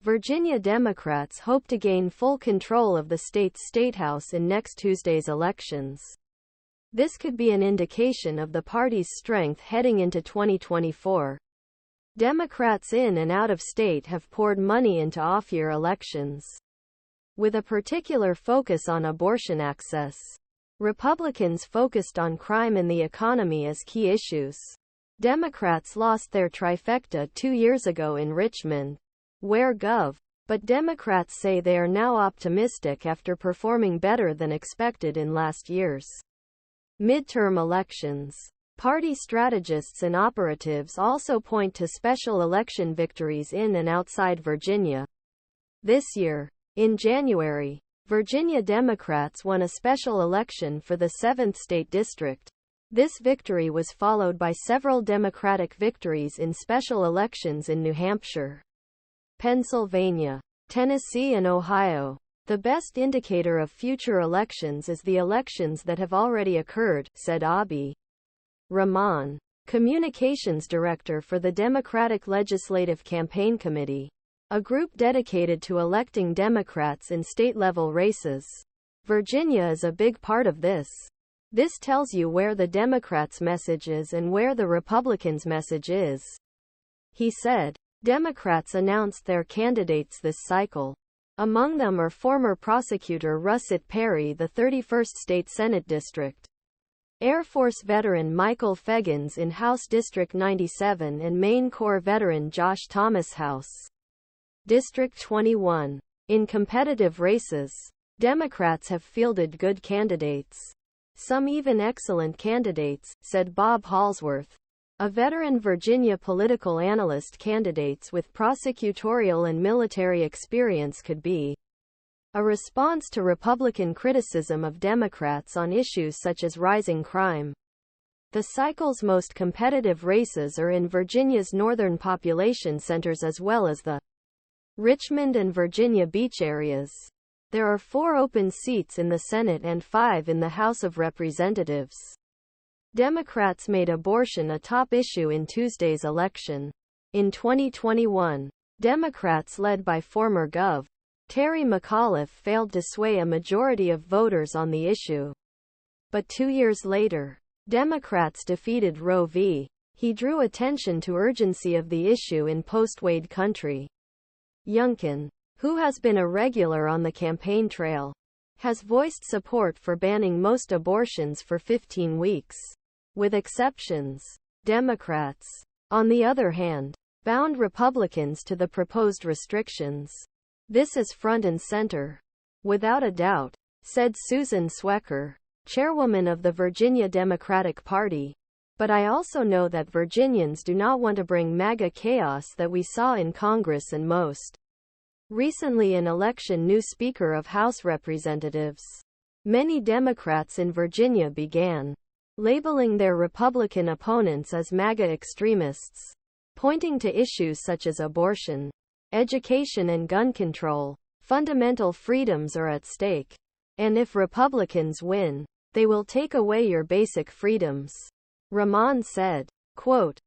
Virginia Democrats hope to gain full control of the state's statehouse in next Tuesday's elections. This could be an indication of the party's strength heading into 2024. Democrats in and out of state have poured money into off-year elections, with a particular focus on abortion access. Republicans focused on crime and the economy as key issues. Democrats lost their trifecta 2 years ago in Richmond, where Gov. But Democrats say they are now optimistic after performing better than expected in last year's midterm elections. Party strategists and operatives also point to special election victories in and outside Virginia. This year, in January, Virginia Democrats won a special election for the 7th State District. This victory was followed by several Democratic victories in special elections in New Hampshire, Pennsylvania, Tennessee and Ohio. The best indicator of future elections is the elections that have already occurred, said Abhi Rahman, communications director for the Democratic Legislative Campaign Committee, a group dedicated to electing Democrats in state-level races. Virginia is a big part of this. This tells you where the Democrats' message is and where the Republicans' message is, he said. Democrats announced their candidates this cycle. Among them are former prosecutor Russett Perry, the 31st State Senate District, Air Force veteran Michael Feggans in House District 97, and Maine Corps veteran Josh Thomas House District 21. In competitive races, Democrats have fielded good candidates, some even excellent candidates, said Bob Holsworth, a veteran Virginia political analyst. Candidates with prosecutorial and military experience could be a response to Republican criticism of Democrats on issues such as rising crime. The cycle's most competitive races are in Virginia's northern population centers as well as the Richmond and Virginia Beach areas. There are 4 open seats in the Senate and 5 in the House of Representatives. Democrats made abortion a top issue in Tuesday's election. In 2021, Democrats led by former Gov. Terry McAuliffe failed to sway a majority of voters on the issue. But 2 years later, Democrats defeated Roe v. He drew attention to urgency of the issue in post-Wade country. Youngkin, who has been a regular on the campaign trail, has voiced support for banning most abortions for 15 weeks. With exceptions, Democrats, on the other hand, bound Republicans to the proposed restrictions. This is front and center, without a doubt, said Susan Swecker, chairwoman of the Virginia Democratic Party. But I also know that Virginians do not want to bring MAGA chaos that we saw in Congress and most recently an election new Speaker of House Representatives. Many Democrats in Virginia began labeling their Republican opponents as MAGA extremists, pointing to issues such as abortion, education and gun control. Fundamental freedoms are at stake. And if Republicans win, they will take away your basic freedoms, Rahman said. Quote,